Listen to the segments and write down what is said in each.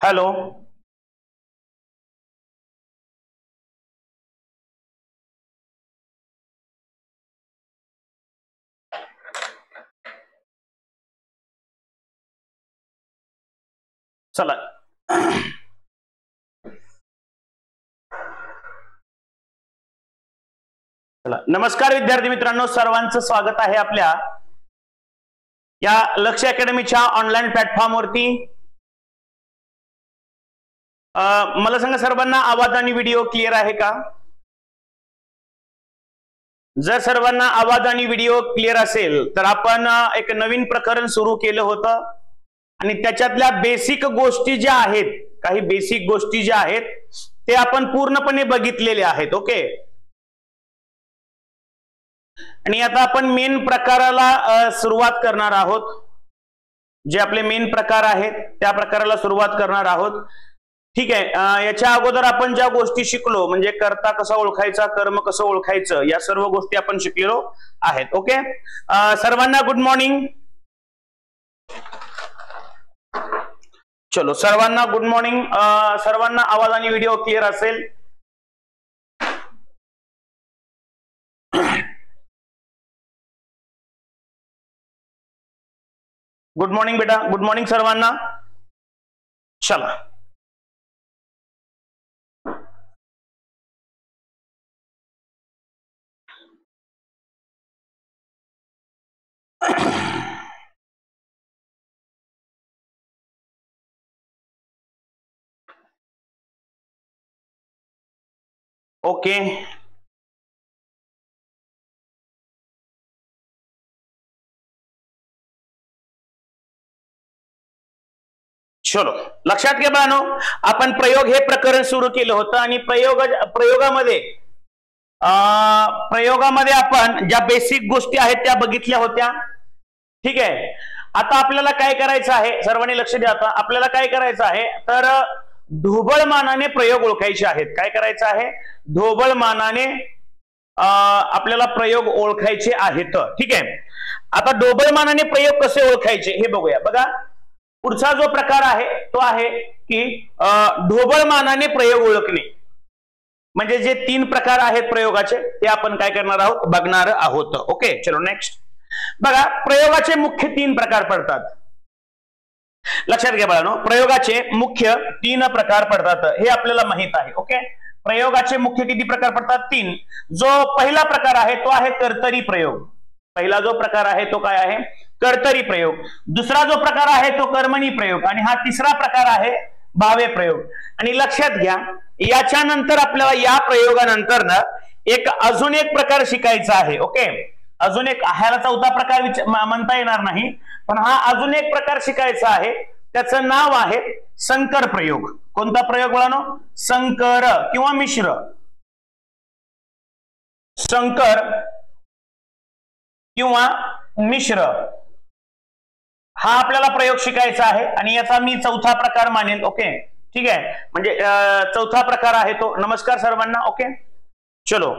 Hello, चला नमस्कार विद्यार्थी मित्रांनो, सर्वांचं स्वागत आहे आपल्या या लक्ष्य अकॅडमीच्या ऑनलाईन प्लॅटफॉर्मवरती। मला सांगा, सर्वांना आवाज आणि व्हिडिओ क्लिअर आहे का? जर सर्वांना आवाज आणि व्हिडिओ क्लिअर असेल तर आपण एक नवीन प्रकरण सुरू केलं होतं आणि त्याच्यातल्या बेसिक गोष्टी ज्या आहेत, काही बेसिक गोष्टी ज्या आहेत ते आपण पूर्णपणे बघितलेले आहेत। ओके, आणि आता आपण मेन प्रकाराला सुरुवात करणार आहोत। जे आपले मेन प्रकार आहेत त्या प्रकाराला सुरुवात करणार आहोत। ठीक आहे, याच्या अगोदर आपण ज्या गोष्टी शिकलो, म्हणजे कर्ता कसा ओळखायचा, कर्म कसं ओळखायचं, या सर्व गोष्टी आपण शिकलेलो आहेत। ओके, सर्वांना गुड मॉर्निंग। चलो, सर्वांना गुड मॉर्निंग। सर्वांना आवाज आणि व्हिडिओ क्लिअर असेल? गुड मॉर्निंग बेटा, गुड मॉर्निंग सर्वांना। चला, ओके, चलो लक्षात घ्या बाळांनो, आपण प्रयोग हे प्रकरण सुरू केलं होतं आणि प्रयोगामध्ये आपण ज्या बेसिक गोष्टी आहेत त्या बघितल्या होत्या। ठीक आहे, आता आपल्याला काय करायचं आहे, सर्वांनी लक्ष द्या। आता आपल्याला काय करायचं आहे तर ढोबळमानाने प्रयोग ओळखायचे आहेत। काय करायचं आहे? ढोबळमानाने आपल्याला प्रयोग ओळखायचे आहेत। ठीक आहे, आता ढोबळमानाने प्रयोग कसे ओळखायचे हे बघूया। बघा, पुढचा जो प्रकार आहे तो आहे की ढोबळमानाने प्रयोग ओळखणे। म्हणजे जे तीन प्रकार आहेत प्रयोगाचे ते आपण काय करणार आहोत, बघणार आहोत। ओके, चलो नेक्स्ट। बघा, प्रयोगाचे मुख्य तीन प्रकार पडतात। लक्षात घ्या बाळांनो, प्रयोगाचे मुख्य तीन प्रकार पडतात, हे आपल्याला माहित आहे। ओके, प्रयोगाचे मुख्य किती प्रकार पडतात? तीन। जो पहिला प्रकार आहे तो आहे कर्तरी प्रयोग। पहिला जो प्रकार आहे तो काय आहे? कर्तरी प्रयोग। दुसरा जो प्रकार आहे तो कर्मणी प्रयोग आणि हा तिसरा प्रकार आहे भावे प्रयोग। आणि लक्षात घ्या, याच्या नंतर आपल्याला या प्रयोगानंतर ना अजून एक प्रकार शिकायचा आहे। ओके, अजून एक, ह्याला चौथा प्रकार म्हणता येणार नाही, पण हा अजून एक प्रकार शिकायचा आहे, त्याचं नाव आहे संकर प्रयोग। कोणता प्रयोग बोलानो? संकर किंवा मिश्र। संकर किंवा मिश्र हा आपल्याला प्रयोग शिकायचा आहे आणि याचा मी चौथा प्रकार मानेल। ओके, ठीक आहे, म्हणजे चौथा प्रकार आहे तो। नमस्कार सर्वांना। ओके, चलो,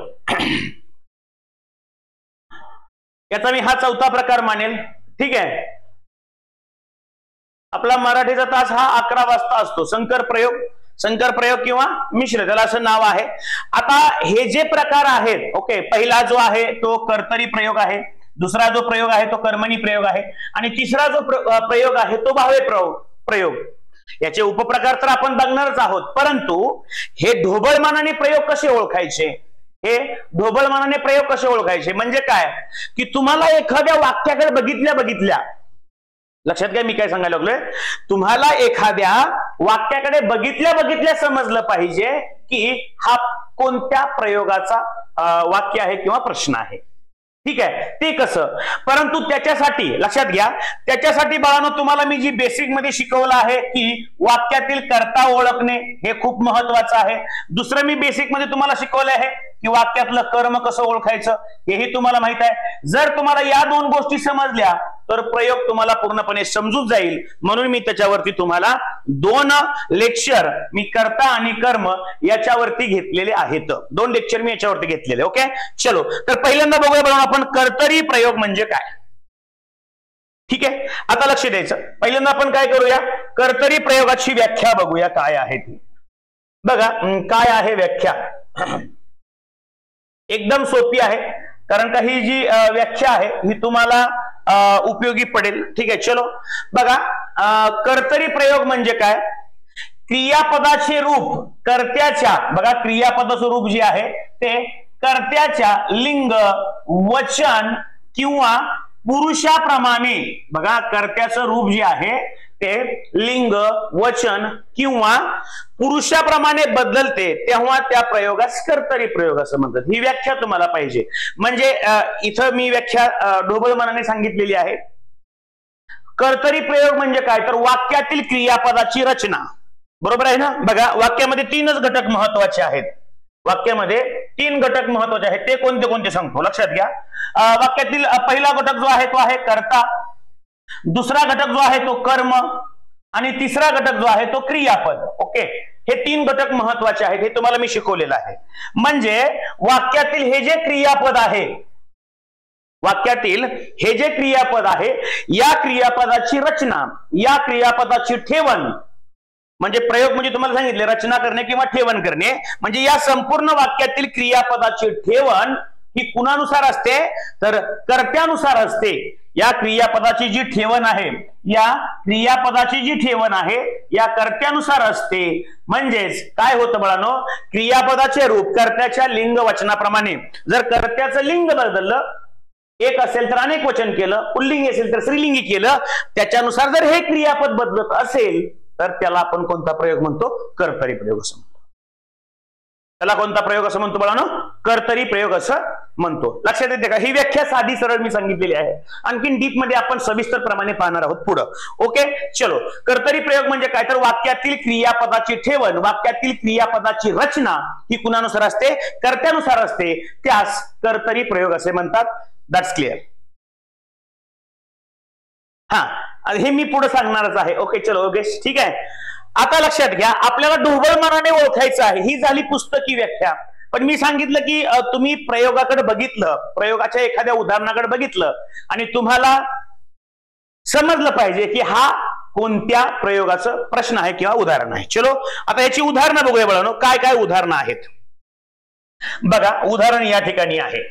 याचा मी हा चौथा प्रकार मानेल। ठीक आहे, आपला मराठीचा तास हा 11 वाजता असतो। संकर प्रयोग किंवा मिश्र, त्याला असं नाव आहे। आता हे जे प्रकार आहेत, ओके, पहिला जो आहे तो कर्तरी प्रयोग आहे, दुसरा जो प्रयोग आहे तो कर्मणी प्रयोग आहे आणि तिसरा जो प्रयोग आहे तो भावे प्रयोग। याचे उपप्रकार तर आपण बघणारच आहोत, परंतु हे ढोबळमानाने प्रयोग कसे ओळखायचे, म्हणजे काय की तुम्हाला एखाद्या वाक्याकडे बघितल्या लक्षात घ्या, मी काय सांगायला लागलोय, तुम्हाला एखाद्या वाक्याकडे बघितल्या समजलं पाहिजे की हा कोणत्या प्रयोगाचा वाक्य आहे किंवा प्रश्न आहे। ठीक आहे, ते कसं? परंतु त्याच्यासाठी लक्षात घ्या, त्याच्यासाठी बाळांनो तुम्हाला मी जी बेसिक मध्ये शिकवलं आहे की वाक्यातील कर्ता ओळखणे हे खूप महत्वाचं आहे। दुसरं मी बेसिक मध्ये तुम्हाला शिकवलं आहे की वाक्यातलं कर्म कसं ओळखायचं, हेही तुम्हाला माहित आहे। जर तुम्हाला या दोन गोष्टी समजल्या तर प्रयोग तुम्हाला पूर्णपणे समजून जाईल। म्हणून मी त्याच्यावरती तुम्हाला 2 लेक्चर मी कर्ता आणि कर्म याच्यावरती घेतलेले आहेत। 2 लेक्चर मी याच्यावरती घेतलेले। ओके, चलो, तर पहिल्यांदा बघूया आपण कर्तरी प्रयोग म्हणजे काय। ठीक आहे, आता लक्ष द्यायचं. पहिल्यांदा आपण काय करूया, कर्तरी प्रयोगाची व्याख्या बघूया काय आहे ती. बघा काय आहे व्याख्या. एकदम सोपी आहे, कारण का ही जी व्याख्या आहे ही तुम्हाला उपयोगी पडेल. ठीक आहे, चलो बघा. कर्तरी प्रयोग म्हणजे काय, क्रियापदाचे रूप कर्त्याच्या, बघा क्रियापदाचं रूप जे आहे ते कर्त्याच्या लिंग, वचन किंवा पुरुषाप्रमाणे, बघा कर्त्याचं रूप जे आहे ते लिंग, वचन किंवा पुरुषाप्रमाणे बदलते, तेव्हा त्या प्रयोगास कर्तरी प्रयोग असं म्हणतात. ही व्याख्या तुम्हाला पाहिजे. म्हणजे इथं मी व्याख्या ढोबळमानाने सांगितलेली आहे. कर्तरी प्रयोग म्हणजे काय, तर वाक्यातील क्रियापदाची रचना. बरोबर आहे ना. बघा वाक्यामध्ये तीनच घटक महत्वाचे आहेत. वाक्यामध्ये 3 घटक महत्वाचे आहेत. ते कोणते कोणते सांगतो, लक्षात घ्या. वाक्यातील पहिला घटक जो आहे तो आहे कर्ता, दुसरा घटक जो आहे तो कर्म आणि तिसरा घटक जो आहे तो क्रियापद. ओके, हे 3 घटक महत्वाचे आहेत. हे तुम्हाला मी शिकवलेलं आहे. म्हणजे वाक्यातील हे जे क्रियापद आहे, वाक्यातील हे जे क्रियापद आहे, या क्रियापदाची रचना, या क्रियापदाची ठेवण, म्हणजे प्रयोग म्हणजे तुम्हाला सांगितले रचना करणे किंवा ठेवण करणे, म्हणजे या संपूर्ण वाक्यातील क्रियापदाची ठेवण ही कुणानुसार असते, तर कर्त्यानुसार असते. या क्रियापदाची जी ठेवण आहे, या क्रियापदाची जी ठेवण आहे या कर्त्यानुसार असते. म्हणजेच काय होतं बाळांनो, क्रियापदाचे रूप कर्त्याच्या लिंग वचनाप्रमाणे. जर कर्त्याचं लिंग बदललं, एक असेल तर अनेक वचन केलं, पुल्लिंगी असेल तर स्त्रीलिंगी केलं, त्याच्यानुसार जर हे क्रियापद बदलत असेल तर त्याला आपण कोणता प्रयोग म्हणतो, कर्तरी प्रयोग असं म्हणतो. त्याला कोणता प्रयोग असं म्हणतो बाळांनो, कर्तरी प्रयोग असं म्हणतो. लक्षात येते का. ही व्याख्या साधी सरळ मी सांगितलेली आहे. आणखीन डीप मध्ये आपण सविस्तर प्रमाणे पाहणार आहोत पुढं. ओके, चलो. कर्तरी प्रयोग म्हणजे काय, तर वाक्यातील क्रियापदाची ठेवण, वाक्यातील क्रियापदाची रचना ही कुणानुसार असते, कर्त्यानुसार असते. त्यास कर्तरी प्रयोग असे म्हणतात. That's clear. हा, हे मी पुढे सांगणारच आहे. ओके, चलो. ओके, ठीक आहे. आता लक्षात घ्या, आपल्याला ढोबळमानाने ओळखायचं आहे. ही झाली पुस्तकी व्याख्या. पण मी सांगितलं की तुम्ही प्रयोगाकडे बघितलं, प्रयोगाच्या एखाद्या उदाहरणाकडे बघितलं आणि तुम्हाला समजलं पाहिजे की हा कोणत्या प्रयोगाचं प्रश्न आहे किंवा उदाहरण आहे. चलो, आता याची उदाहरणं बघूया बाळांनो. काय काय उदाहरणं आहेत बघा. उदाहरण या ठिकाणी आहे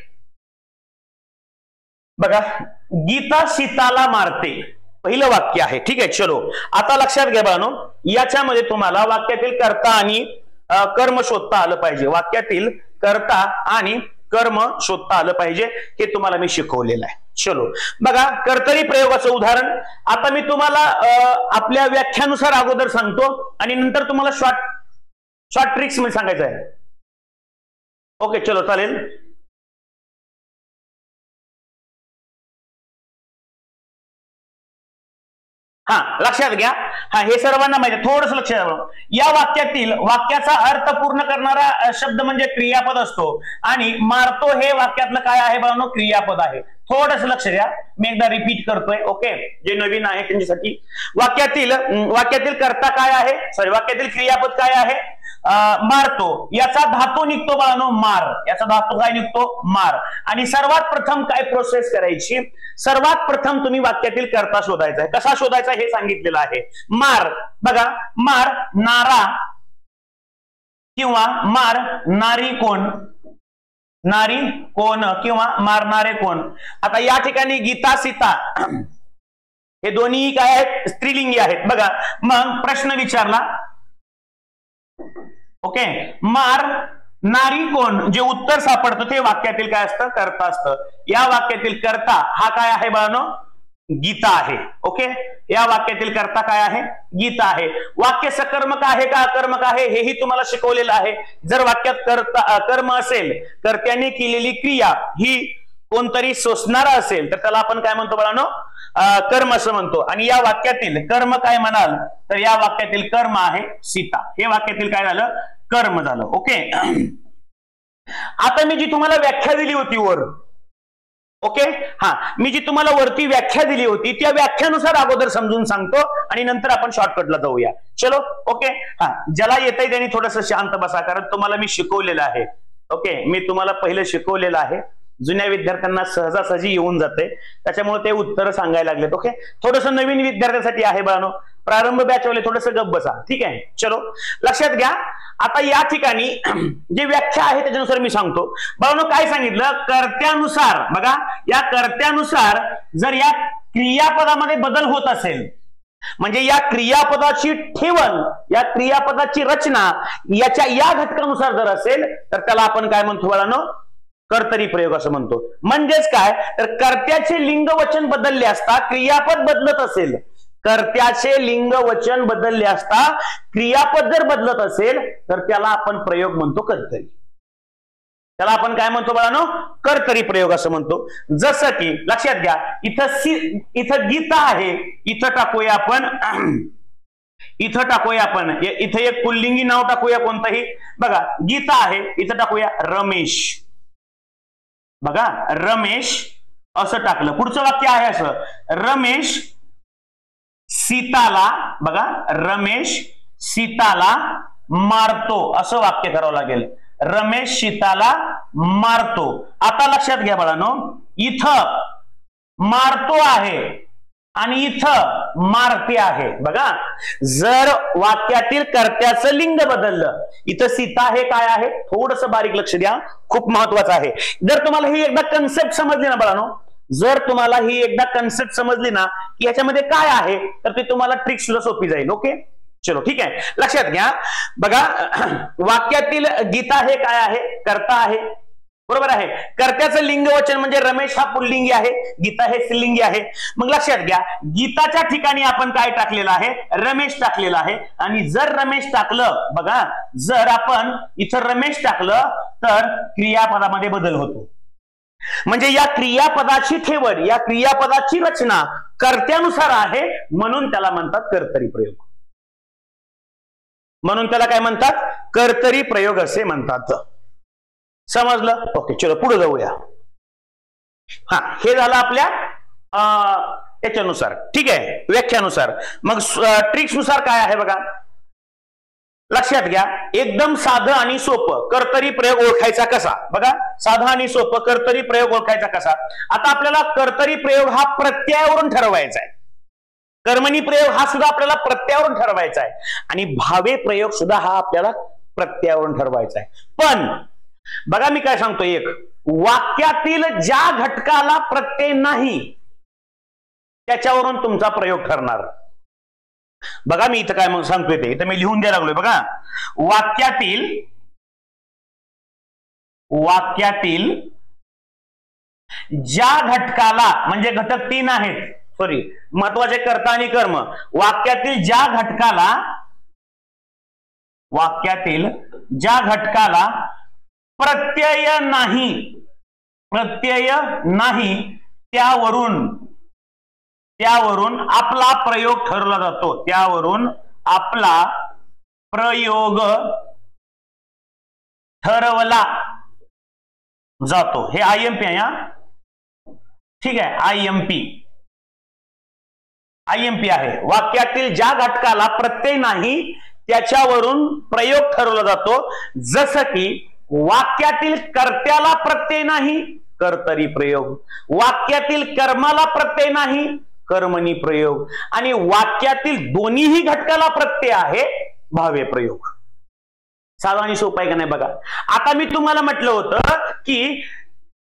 बघा. गीता सीताला मारते, पहिलं वाक्य आहे. ठीक आहे, चलो. आता लक्षात घ्या बाळांनो, याच्यामध्ये तुम्हाला वाक्यातील कर्ता आणि कर्म शोधता आलं पाहिजे. वाक्यातील कर्ता आणि कर्म शोधता आलं पाहिजे. हे तुम्हाला मी शिकवलेलं आहे. चलो बघा, कर्तरी प्रयोगाचं उदाहरण. आता मी तुम्हाला आपल्या व्याख्यानुसार अगोदर सांगतो आणि नंतर तुम्हाला शॉर्ट ट्रिक्स मध्ये सांगायचं आहे. ओके, चलो, चालेल. हा, लक्षात घ्या. हा, हे सर्वांना माहिती आहे. थोडंसं लक्ष द्या. या वाक्यातील वाक्याचा अर्थ पूर्ण करणारा शब्द म्हणजे क्रियापद असतो आणि मारतो हे वाक्यातलं काय आहे बाळांनो, क्रियापद आहे. थोडंसं लक्ष द्या, मी एकदा रिपीट करतोय. ओके, जे नवीन आहे त्यांच्यासाठी. वाक्यातील कर्ता काय आहे, सॉरी, वाक्यातील क्रियापद काय आहे, मारतो. याचा धातू निघतो बाळांनो, मार. याचा धातू काय निघतो, मार. आणि सर्वात प्रथम काय प्रोसेस करायची, सर्वात प्रथम तुम्ही वाक्यातील कर्ता शोधायचा आहे. कसा शोधायचा हे सांगितलेलं आहे. मार, बघा, मार नारा किंवा मार नारी कोण, नारी कोण किंवा मारणारे कोण. आता या ठिकाणी गीता सीता हे दोन्ही काय आहेत, स्त्रीलिंगी आहेत. बघा, मग प्रश्न विचारला. ओके, मार नारी कोण, जे उत्तर सापडतं ते वाक्यातील काय असतं, कर्ता असतं. या वाक्यातील कर्ता हा काय आहे बाळांनो, गीता आहे. ओके, या वाक्यातील कर्ता काय आहे, गीता आहे. वाक्य सकर्मक आहे का अकर्मक आहे हेही तुम्हाला शिकवलेलं आहे. जर वाक्यात कर्म असेल, कर्त्याने केलेली क्रिया ही कोणतरी सोसणारा असेल तर त्याला आपण काय म्हणतो बाळांनो, कर्म असं म्हणतो. आणि या वाक्यातील कर्म काय म्हणाल, तर या वाक्यातील कर्म आहे सीता. हे वाक्यातील काय झालं, कर्म झालं. ओके, आता मी जी तुम्हाला व्याख्या दिली होती वर, ओके, हा, मी जी तुम्हाला वरती व्याख्या दिली होती त्या व्याख्यानुसार अगोदर समजून सांगतो आणि नंतर आपण शॉर्टकटला जाऊया. चलो, ओके. हा, ज्याला येतंय त्यांनी थोडंसं शांत बसा, कारण तुम्हाला मी शिकवलेलं आहे. ओके, मी तुम्हाला पहिलं शिकवलेलं आहे. जुन्या विद्यार्थ्यांना सहजासहजी येऊन जाते, त्याच्यामुळे ते उत्तर सांगायला लागलेत. ओके, थोडस नवीन विद्यार्थ्यांसाठी आहे बाळांनो, प्रारंभ बॅचवाले थोडस गप्प बसा. ठीक आहे, चलो लक्षात घ्या. आता या ठिकाणी जी व्याख्या आहे त्याच्यानुसार मी सांगतो. बाळांनो काय सांगितलं, कर्त्यानुसार, बघा या कर्त्यानुसार जर या क्रियापदामध्ये बदल होत असेल, म्हणजे या क्रियापदाची ठेवण, या क्रियापदाची रचना याच्या या घटकानुसार जर असेल तर त्याला आपण काय म्हणतो बाळांनो, कर्तरी प्रयोग असं म्हणतो. म्हणजेच काय, तर कर्त्याचे लिंग वचन बदलले असता क्रियापद बदलत असेल, कर्त्याचे लिंग वचन बदलले असता क्रियापद जर बदलत असेल तर त्याला आपण प्रयोग म्हणतो कर्तरी. त्याला आपण काय म्हणतो बाळांनो, कर्तरी प्रयोग असं म्हणतो. जसं की लक्षात घ्या, इथं गीता आहे, इथं टाकूया आपण, इथं एक पुल्लिंगी नाव टाकूया कोणतंही. बघा गीता आहे, इथं टाकूया रमेश. बघा रमेश असं टाकलं. पुढचं वाक्य आहे असं, रमेश सीताला, बघा रमेश सीताला मारतो, असं वाक्य करावं लागेल. रमेश सीताला मारतो. आता लक्षात घ्या बाळांनो, इथं मारतो आहे आणि इथं मारते आहे. बघा जर वाक्यातील कर्त्याचं लिंग बदललं, इथं सीता हे काय आहे, थोडस बारीक लक्ष द्या, खूप महत्वाचं आहे. जर तुम्हाला ही एकदा कन्सेप्ट समजली ना बाळांनो, जर तुम्हाला ही एकदा कन्सेप्ट समजली ना की याच्यामध्ये काय आहे, तर ती तुम्हाला ट्रिक सुद्धा सोपी जाईल. ओके, चलो ठीक आहे, लक्षात घ्या. बघा वाक्यातील गीता हे काय आहे, कर्ता आहे, बरोबर आहे. कर्त्याचं लिंग वचन म्हणजे रमेश हा पुल्लिंगी आहे, गीता हे स्त्रीलिंगी आहे. मग लक्षात घ्या, गीताच्या ठिकाणी आपण काय टाकलेलं आहे, रमेश टाकलेला आहे. आणि जर रमेश टाकलं, बघा जर आपण इथं रमेश टाकलं तर क्रियापदामध्ये बदल होतो. म्हणजे या क्रियापदाची ठेवण, या क्रियापदाची रचना कर्त्यानुसार आहे, म्हणून त्याला म्हणतात कर्तरी प्रयोग. म्हणून त्याला काय म्हणतात, कर्तरी प्रयोग असे म्हणतात. समजलं? ओके, चलो पुढे जाऊया. हा, हे झालं आपल्या याच्यानुसार, ठीक आहे, व्याख्यानुसार. मग ट्रिक्स नुसार काय आहे बघा, लक्षात घ्या. एकदम साधं आणि सोपं कर्तरी प्रयोग ओळखायचा कसा, बघा साधं आणि सोपं कर्तरी प्रयोग ओळखायचा कसा. आता आपल्याला कर्तरी प्रयोग हा प्रत्ययावरून ठरवायचा आहे, कर्मणी प्रयोग हा सुद्धा आपल्याला प्रत्ययावरून ठरवायचा आहे, आणि भावे प्रयोग सुद्धा हा आपल्याला प्रत्ययावरून ठरवायचा आहे. पण बघा मी काय सांगतो, एक वाक्यातील ज्या घटकाला प्रत्यय नाही त्याच्यावरून तुमचा प्रयोग ठरणार. बघा मी इथं काय मग सांगतोय ते इथं मी लिहून द्यायला लागलोय. बघा वाक्यातील ज्या घटकाला, म्हणजे घटक 3 आहेत, सॉरी महत्वाचे कर्ता आणि कर्म, वाक्यातील ज्या घटकाला प्रत्यय नाही त्यावरून आपला प्रयोग ठरवला जातो, त्यावरून आपला प्रयोग ठरवला जातो. हे आयएमपी आहे, ठीक आहे, आयएमपी आहे. वाक्यातील ज्या घटकाला प्रत्यय नाही त्याच्यावरून प्रयोग ठरवला जातो. जसं की वाक्यातील कर्त्याला प्रत्यय नाही, कर्तरी प्रयोग. वाक्यातील कर्माला प्रत्यय नाही, कर्मणी प्रयोग. आणि वाक्यातील दोन्हीही घटकाला प्रत्यय आहे, भावे प्रयोग. साधा आणि सोपा आहे का नाही बघा. आता मी तुम्हाला म्हटलं होतं की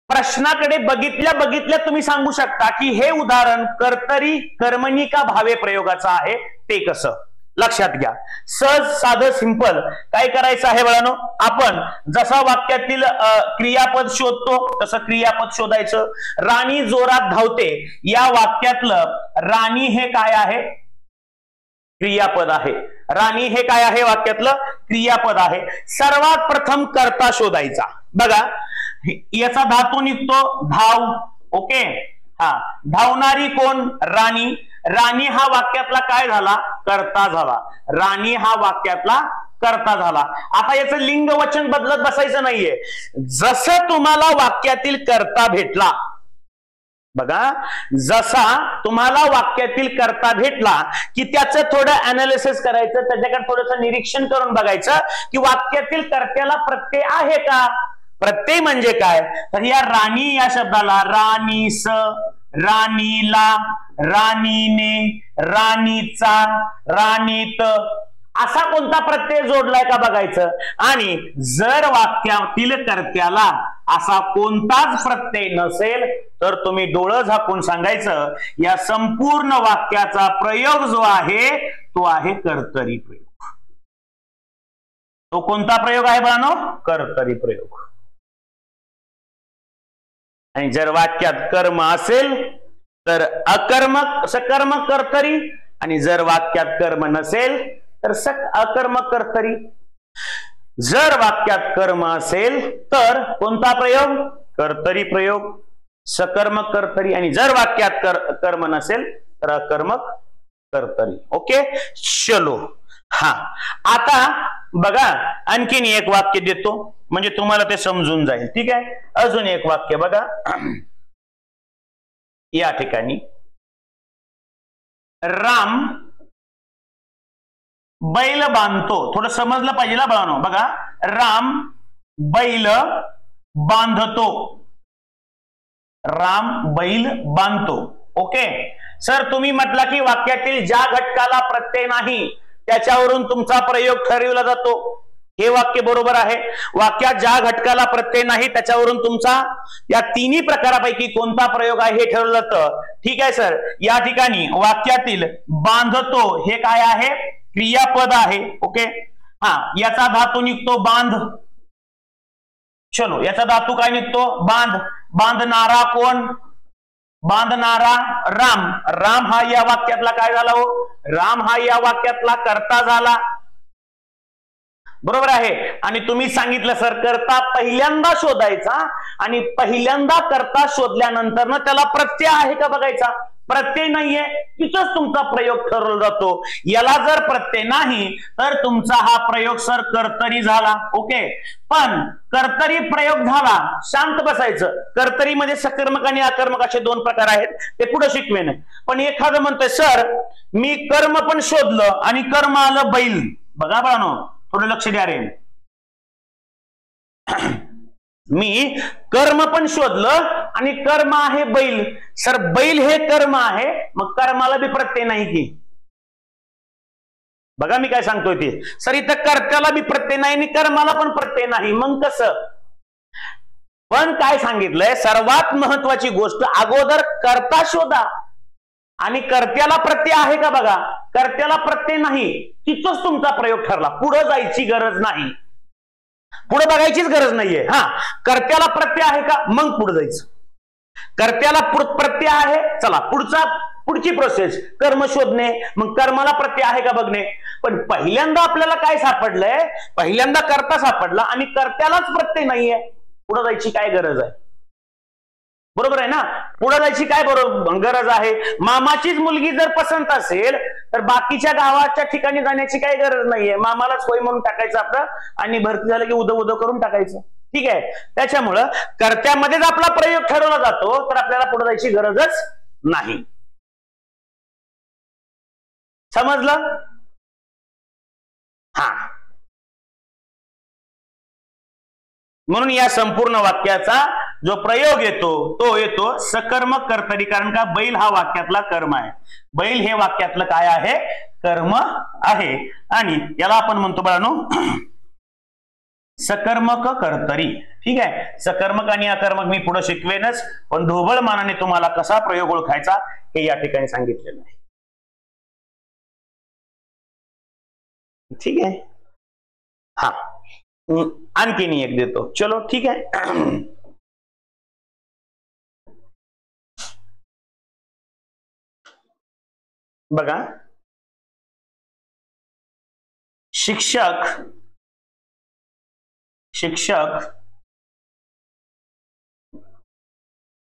प्रश्नाकडे बघितल्या तुम्ही सांगू शकता की हे उदाहरण कर्तरी, कर्मणी का भावे प्रयोगाचं आहे, ते कसं. लक्षात घ्या, सहज साधं सिंपल काय करायचं आहे बाळांनो, आपण जसा वाक्यातील क्रियापद शोधतो तसं क्रियापद शोधायचं. राणी जोरात धावते, या वाक्यातलं राणी हे काय आहे, क्रियापद आहे. राणी हे काय आहे, वाक्यातलं क्रियापद आहे. सर्वात प्रथम कर्ता शोधायचा. बघा याचा धातू निघतो धाव, ओके. हा, धावणारी कोण, राणी. राणी हा वाक्यातला काय झाला, कर्ता झाला. राणी हा वाक्यातला कर्ता झाला. आता याचं लिंग वचन बदलत बसायचं नाहीये. जसं तुम्हाला वाक्यातील कर्ता भेटला, बघा जसा तुम्हाला वाक्यातील कर्ता भेटला की त्याचं थोडं अनालिसिस करायचं, त्याच्याकडे थोडंसं निरीक्षण करून बघायचं की वाक्यातील कर्त्याला प्रत्यय आहे का. प्रत्यय म्हणजे काय, तर या राणी या शब्दाला राणीस, राणीला, राणीने, राणीचा, राणीत असा कोणता प्रत्यय जोडलाय का बघायचं. आणि जर वाक्यातील कर्त्याला असा कोणताच प्रत्यय नसेल तर तुम्ही डोळं झाकून सांगायचं या संपूर्ण वाक्याचा प्रयोग जो आहे तो आहे कर्तरी प्रयोग. तो कोणता प्रयोग आहे बाळांनो, कर्तरी प्रयोग. आणि जर वाक्यात कर्म असेल तर अकर्मक सकर्मक कर्तरी, आणि जर वाक्यात कर्म नसेल तर अकर्मक कर्तरी. जर वाक्यात कर्म असेल तर कोणता प्रयोग, कर्तरी प्रयोग, सकर्मक कर्तरी. आणि जर वाक्यात कर्म नसेल तर अकर्मक कर्तरी. ओके चलो. हा आता बघा आणखीन एक वाक्य देतो म्हणजे तुम्हाला ते समजून जाईल. ठीक आहे, अजून एक वाक्य बघा. या ठिकाणी राम बैल बांधतो. थोडं समजलं पाहिजे ना बाळांनो. बघा, राम बैल बांधतो, राम बैल बांधतो. ओके सर, तुम्ही म्हटला की वाक्यातील ज्या घटकाला प्रत्यय नाही त्याच्यावरून तुमचा प्रयोग ठरवला जातो. हे वाक्य बरोबर आहे. वाक्यात ज्या घटकाला प्रत्यय नाही त्याच्यावरून तुमचा या तिन्ही प्रकारापैकी कोणता प्रयोग आहे हे ठरवलं जातं. ठीक आहे सर, या ठिकाणी वाक्यातील बांधतो हे काय आहे, क्रियापद आहे. ओके, हा याचा धातू निघतो बांध. चलो, याचा धातू काय निघतो, बांध. बांधणारा कोण, बांधणारा राम. राम हा या वाक्यातला काय झाला हो, राम हा या वाक्यातला कर्ता झाला. बरोबर आहे. आणि तुम्ही सांगितलं सर कर्ता पहिल्यांदा शोधायचा आणि पहिल्यांदा कर्ता शोधल्यानंतर ना त्याला प्रत्यय आहे का बघायचा. प्रत्यय नाहीये तिथंच तुमचा प्रयोग ठरवला जातो. याला जर प्रत्यय नाही तर तुमचा हा प्रयोग सर कर्तरी झाला. ओके, पण कर्तरी प्रयोग झाला, शांत बसायचं. कर्तरी मध्ये सकर्मक आणि अकर्मक असे दोन प्रकार आहेत, ते पुढे शिकवेन. पण एखादं म्हणतोय सर मी कर्म पण शोधलं आणि कर्म आलं बैल. बघा बाळांनो, थोडं लक्ष द्या रे. मी कर्म पण शोधलं आणि कर्म आहे बैल. सर बैल हे कर्म आहे, मग कर्माला बी प्रत्यय नाही की. बघा मी काय सांगतोय ते. सर इथं कर्त्याला बी प्रत्यय नाही आणि कर्माला पण प्रत्यय नाही, मग कसं. पण काय सांगितलंय, सर्वात महत्वाची गोष्ट अगोदर कर्ता शोधा आणि कर्त्याला प्रत्यय आहे का बघा. कर्त्याला प्रत्यय नाही तिथंच तुमचा प्रयोग ठरला, पुढे जायची गरज नाही, पुढे बघायचीच गरज नाहीये. हा, कर्त्याला प्रत्यय आहे का, मग पुढे जायचं. कर्त्याला प्रत्यय आहे, चला पुढची प्रोसेस कर्म शोधणे, मग कर्माला प्रत्यय आहे का बघणे. पण पहिल्यांदा आपल्याला काय सापडलंय, पहिल्यांदा कर्ता सापडला आणि कर्त्यालाच प्रत्यय नाहीये, पुढे जायची काय गरज आहे. बरोबर आहे ना, पुढे जायची काय बरोबर गरज आहे. मामाचीच मुलगी जर पसंत असेल तर बाकीच्या गावाच्या ठिकाणी जाण्याची काही गरज नाहीये, मामालाच होय म्हणून टाकायचं आपलं आणि भरती झालं की उदो उदो करून टाकायचं. ठीक आहे, त्याच्यामुळं कर्त्यामध्येच आपला प्रयोग ठरवला जातो, तर आपल्याला पुढे जायची गरजच नाही. समजलं. हा, म्हणून या संपूर्ण वाक्याचा जो प्रयोग येतो तो येतो सकर्मक कर्तरी. कारण का, बैल हा वाक्यातला कर्म आहे. बैल हे वाक्यातलं काय आहे, कर्म आहे. आणि याला आपण म्हणतो बाळांनो सकर्मक कर्तरी. ठीक आहे, सकर्मक आणि अकर्मक मी पुढे शिकवेनच, पण ढोबळ मानाने तुम्हाला कसा प्रयोग ओळखायचा हे या ठिकाणी सांगितलेलं आहे. ठीक आहे, हा आणखीन एक देतो. चलो ठीक आहे. बघा, शिक्षक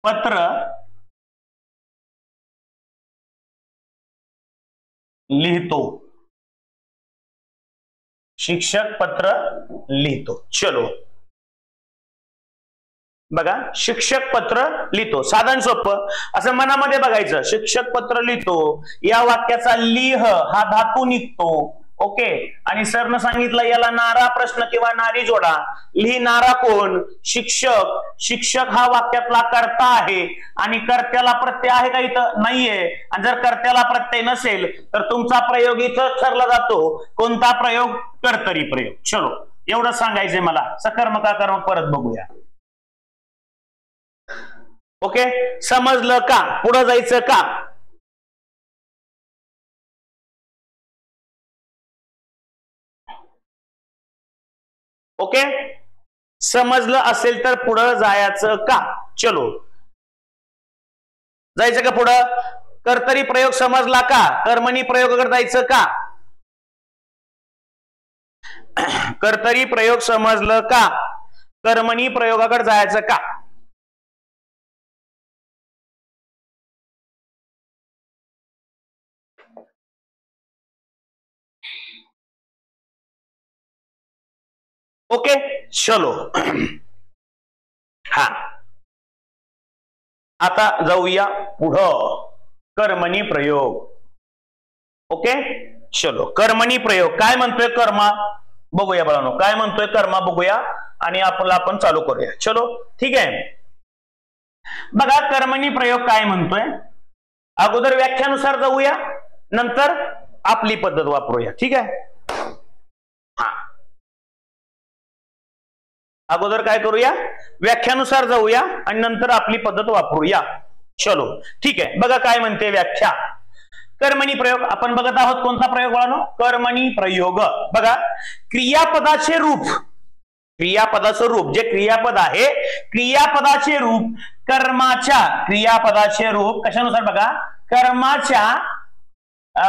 पत्र लिहितो. शिक्षक पत्र लिहितो. चलो बघा, शिक्षक पत्र लिहितो, साधन सोपं असं मनामध्ये बघायचं. शिक्षक पत्र लिहितो, या वाक्याचा लिह हा धातू निघतो ओके, आणि सरनं सांगितलं याला नारा प्रश्न किंवा नारी जोडा. लिहिणारा कोण? शिक्षक. शिक्षक हा वाक्यातला कर्ता आहे आणि कर्त्याला प्रत्यय आहे का इथं? नाहीये. आणि जर कर्त्याला प्रत्यय नसेल तर तुमचा प्रयोग इथं ठरला जातो. कोणता प्रयोग? कर्तरी प्रयोग. चलो, एवढं सांगायचंय मला. सकर्मक अकर्मक परत बघूया. ओके, समजलं का? पुढे जायचं का? ओके, समजलं असेल तर पुढे जायचं का? चलो, जायचं का पुढं? कर्तरी प्रयोग समजला का? कर्मणी प्रयोगाकडे जायचं का? कर्तरी प्रयोग समजलं का? कर्मणी प्रयोगाकडे जायचं का? ओके, चलो. हा, आता जाऊया पुढं. कर्मणी प्रयोग. ओके, चलो, कर्मणी प्रयोग काय म्हणतोय? कर्मा बघूया बाळांनो, काय म्हणतोय कर्मा बघूया आणि आपण चालू करूया. चलो, ठीक आहे. बघा कर्मणी प्रयोग काय म्हणतोय. अगोदर व्याख्यानुसार जाऊया, नंतर आपली पद्धत वापरूया. ठीक आहे. हा, अगोदर काय करूया? व्याख्यानुसार जाऊया आणि नंतर आपली पद्धत वापरूया. चलो, ठीक आहे. बघा काय म्हणते व्याख्या. कर्मणी प्रयोग आपण बघत आहोत. कोणता प्रयोग बाळांनो? कर्मणी प्रयोग. बघा, क्रियापदाचे रूप. क्रियापदाचं रूप जे क्रियापद आहे, क्रियापदाचे रूप कर्माच्या, क्रियापदाचे रूप कशानुसार? बघा,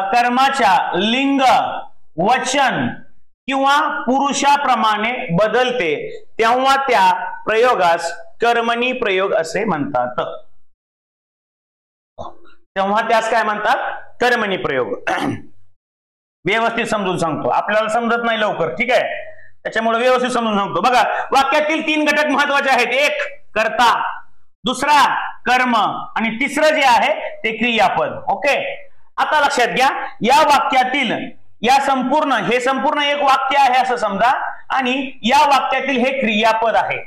कर्माच्या लिंग, वचन किंवा पुरुषाप्रमाणे बदलते तेव्हा त्या प्रयोगास कर्मणी प्रयोग असे म्हणतात. तेव्हा त्यास काय म्हणतात? कर्मणी प्रयोग. व्यवस्थित समजून सांगतो, आपल्याला समजत नाही लवकर. ठीक आहे, त्याच्यामुळे व्यवस्थित समजून सांगतो. बघा, वाक्यातील 3 घटक महत्वाचे आहेत. एक कर्ता, दुसरा कर्म आणि तिसरं जे आहे ते क्रियापद. ओके, आता लक्षात घ्या, या वाक्यातील हे संपूर्ण एक वाक्य आहे असं समजा, आणि या वाक्यातील हे क्रियापद आहे.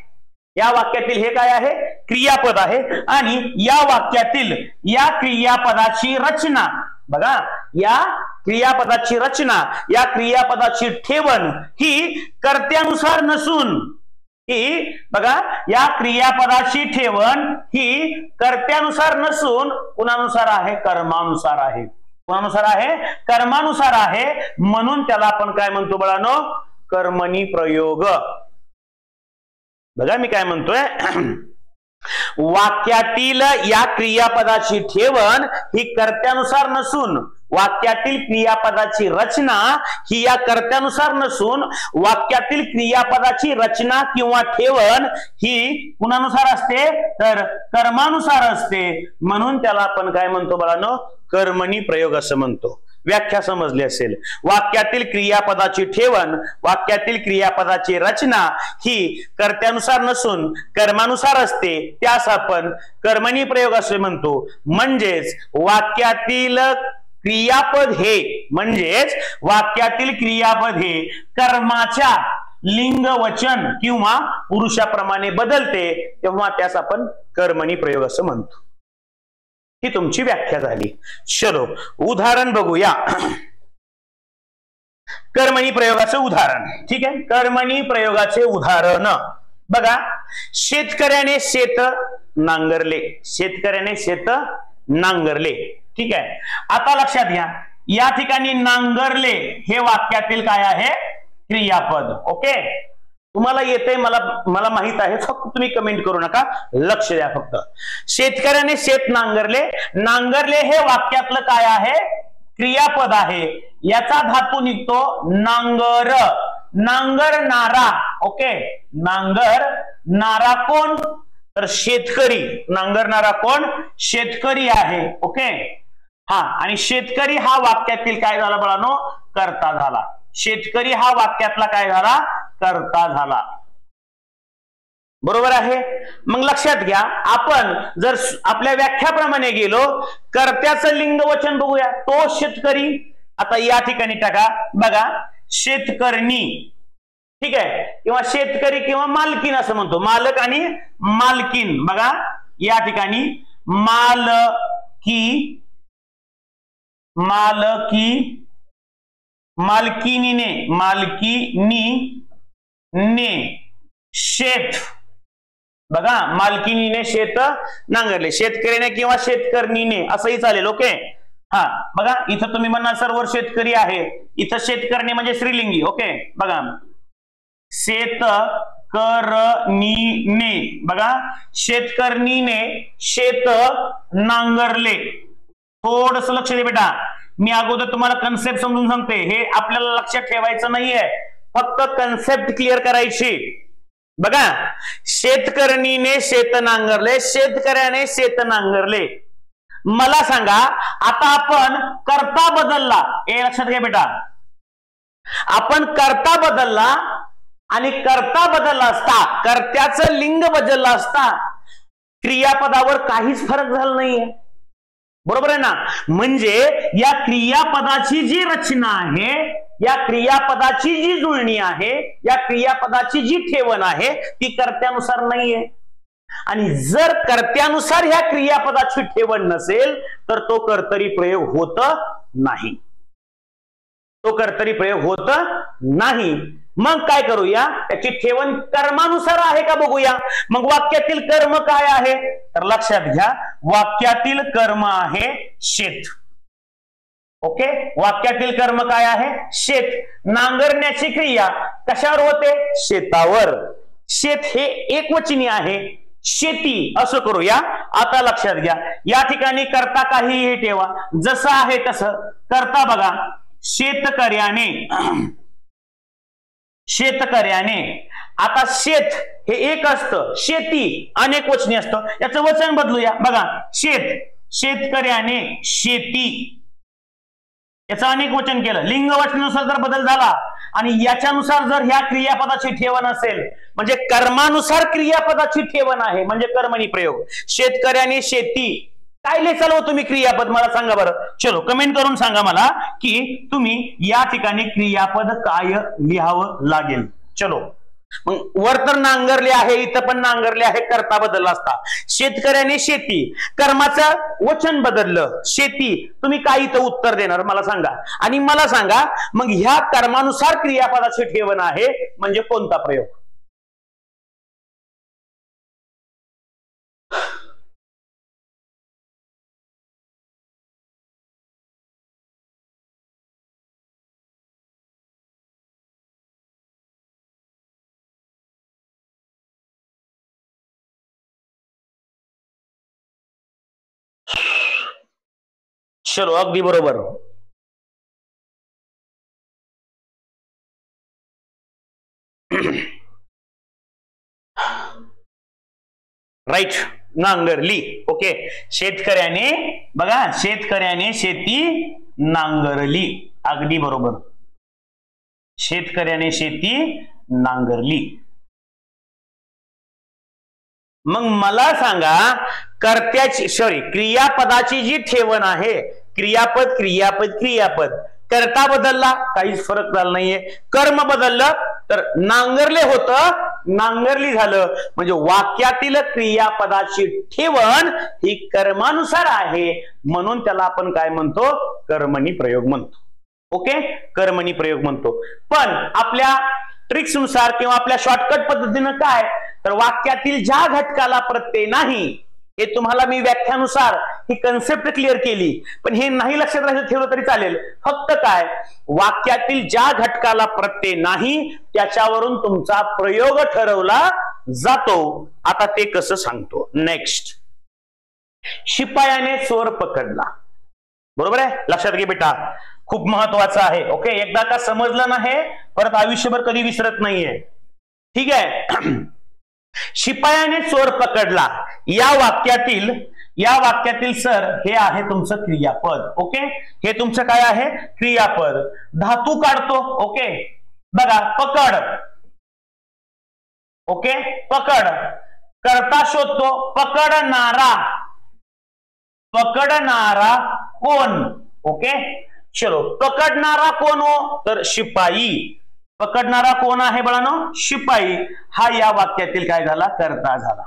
या वाक्यातील हे काय आहे? क्रियापद आहे. आणि या वाक्यातील या क्रियापदाची रचना, बघा, या क्रियापदाची रचना, या क्रियापदाची ठेवण ही कर्त्यानुसार नसून, ही बघा, या क्रियापदाची ठेवण ही कर्त्यानुसार नसून कुणानुसार आहे? कर्मानुसार आहे. कुणानुसार आहे? कर्मानुसार आहे. म्हणून त्याला आपण काय म्हणतो बाळांनो? कर्मणी प्रयोग. बघा मी काय म्हणतोय, वाक्यातील या क्रियापदाची ठेवण ही कर्त्यानुसार नसून, वाक्यातील क्रियापदाची रचना ही या कर्त्यानुसार नसून, वाक्यातील क्रियापदाची रचना किंवा ठेवण ही कुणानुसार असते? तर कर्मानुसार असते. म्हणून त्याला आपण काय म्हणतो बाळांनो? कर्मणी प्रयोग असं म्हणतो. व्याख्या समजली असेल. वाक्यातील क्रियापदाची ठेवण, वाक्यातील क्रियापदाची रचना ही कर्त्यानुसार नसून कर्मानुसार असते, त्यास आपण कर्मणी प्रयोग असे म्हणतो. म्हणजेच वाक्यातील क्रियापद हे कर्माच्या लिंग, वचन किंवा पुरुषाप्रमाणे बदलते तेव्हा त्यास आपण कर्मणी प्रयोग असं म्हणतो. ही तुमची व्याख्या झाली. चलो, उदाहरण बघूया. कर्मणी प्रयोगाचे उदाहरण. ठीक आहे, कर्मणी प्रयोगाचे उदाहरण बघा. शेतकऱ्याने शेत नांगरले. शेतकऱ्याने शेत नांगरले. ठीक आहे, आता लक्षात घ्या, या ठिकाणी नांगरले हे वाक्यातील काय आहे? क्रियापद. ओके, तुम्हाला येते, मला माहित आहे, फक्त तुम्ही कमेंट करू नका, लक्ष द्या फक्त. शेतकऱ्याने शेत नांगरले. नांगरले हे वाक्यातलं काय आहे? क्रियापद आहे. याचा धातू निघतो नांगर. नांगरणारा. ओके, नांगरणारा कोण? तर शेतकरी. नांगरणारा कोण? शेतकरी आहे. ओके, हा, आणि शेतकरी हा वाक्यातील काय झाला बाळांनो? कर्ता झाला. शेतकरी हा वाक्यातला काय झाला? कर्ता झाला. बरोबर आहे. मग लक्षात घ्या, आपण जर आपल्या व्याख्याप्रमाणे गेलो, कर्त्याचं लिंग वचन बघूया. तो शेतकरी आता या ठिकाणी टाका बघा, शेतकर्णी, ठीक आहे, किंवा शेतकरी किंवा मालकीन असं म्हणतो, मालक आणि मालकीन. बघा या ठिकाणी मालकीनीने शेत, बघा मालकीनीने शेत नांगरले, शेतकऱ्याने किंवा शेतकर्णीने असंही चालेल. ओके, हा बघा इथं तुम्ही म्हणणार सर्व शेतकरी आहे, इथं शेतकर्णी म्हणजे स्त्रीलिंगी. ओके, बघा शेतकर्णीने, बघा शेतकर्णीने शेत नांगरले. थोडस लक्ष दे बेटा, मी अगोदर तुम्हाला कन्सेप्ट समजून सांगते, हे आपल्याला लक्षात ठेवायचं नाहीये, फक्त कन्सेप्ट क्लिअर करायची. बघा शेतकर्णीने शेत नांगरले, शेतकऱ्याने शेत नांगरले. मला सांगा आता आपण कर्ता बदलला, हे लक्षात घ्या बेटा, आपण कर्ता बदलला आणि कर्ता बदलला असता, कर्त्याचं लिंग बदलला असता, क्रियापदावर काहीच फरक झाला नाहीये. बरोबर आहे ना? म्हणजे या क्रियापदाची जी रचना आहे, या क्रियापदाची जी जुळणी आहे, या क्रियापदाची जी ठेवण आहे ती कर्त्यानुसार नाहीये. आणि जर कर्त्यानुसार ह्या क्रियापदाची ठेवण नसेल तर तो कर्तरी प्रयोग होत नाही, तो कर्तरी प्रयोग होत नाही. मग काय करूया, त्याची ठेवण कर्मानुसार आहे का बघूया. मग वाक्यातील कर्म काय आहे, तर लक्षात घ्या, वाक्यातील कर्म आहे शेत. ओके, वाक्यातील कर्म काय आहे, शेत. नांगरण्याची क्रिया कशावर होते, शेतावर. शेत हे एकवचनी आहे, शेती असं करूया. आता लक्षात घ्या, या ठिकाणी कर्ता काहीही ठेवा, जसं आहे तसं. कर्ता बघा, शेतकऱ्याने. आता शेत हे एक असतं, शेती अनेक वचनी असतं, याचं वचन बदलूया. बघा शेतकऱ्याने शेती, याचं अनेक वचन केलं, लिंग वचनानुसार जर बदल झाला आणि याच्यानुसार जर ह्या क्रियापदाची ठेवण असेल, म्हणजे कर्मानुसार क्रियापदाची ठेवण आहे, म्हणजे कर्मणी प्रयोग. शेतकऱ्याने शेती, काय लिहाल तुम्ही क्रियापद, मला सांगा बरं. चलो कमेंट करून सांगा मला की तुम्ही या ठिकाणी क्रियापद काय लिहावं लागेल. चलो मग वर तर नांगरले आहे, इथं पण नांगरले आहे, कर्ता बदलला असता. शेतकऱ्याने शेती, कर्माचं वचन बदललं, शेती. तुम्ही काय इथं उत्तर देणार मला सांगा. आणि मला सांगा मग ह्या कर्मानुसार क्रियापदाची ठेवण आहे म्हणजे कोणता प्रयोग. चलो अगदी बरोबर. राईट, नांगरली. ओके, शेतकऱ्याने, बघा शेतकऱ्याने शेती नांगरली, अगदी बरोबर, शेतकऱ्याने शेती नांगरली. मग मला सांगा कर्त्याची क्रियापदाची जी ठेवण आहे, क्रियापद क्रियापद क्रियापद, कर्ता बदलला काहीच फरक झाला नाहीये, कर्म बदललं तर नांगरले होतं नांगरली झालं, म्हणजे वाक्यातील क्रियापदाची ठेवण ही कर्मानुसार आहे, म्हणून त्याला आपण काय म्हणतो, कर्मणी प्रयोग म्हणतो. ओके, कर्मणी प्रयोग म्हणतो. पण आपल्या ट्रिक्स नुसार किंवा आपल्या शॉर्टकट पद्धतीनं काय, तर वाक्यातील ज्या घटकाला प्रत्यय नाही, हे तुम्हाला मी व्याख्यानुसार ही कन्सेप्ट क्लिअर केली, पण हे नाही लक्षात राहायचं ठेवलं तरी चालेल. फक्त काय, वाक्यातील ज्या घटकाला प्रत्यय नाही त्याच्यावरून तुमचा प्रयोग ठरवला जातो. आता ते कसं सांगतो. नेक्स्ट, शिपायाने चोर पकडला. बरोबर आहे, लक्षात घे बेटा, खूप महत्वाचं आहे. ओके, एकदा का समजलं नाही परत आयुष्यभर कधी विसरत नाहीये. ठीक आहे. शिपायाने चोर पकडला, या वाक्यातील सर हे आहे तुमचं क्रियापद. ओके, हे तुमचं काय आहे, क्रियापद. धातू काढतो. ओके, बघा पकड. ओके, पकड. कर्ता शोधतो, पकडणारा. पकडणारा कोण. ओके, चलो, पकडणारा कोण हो, तर शिपाई. पकडणारा कोण आहे बाळांनो, शिपाई. हा या वाक्यातील काय झाला, कर्ता झाला.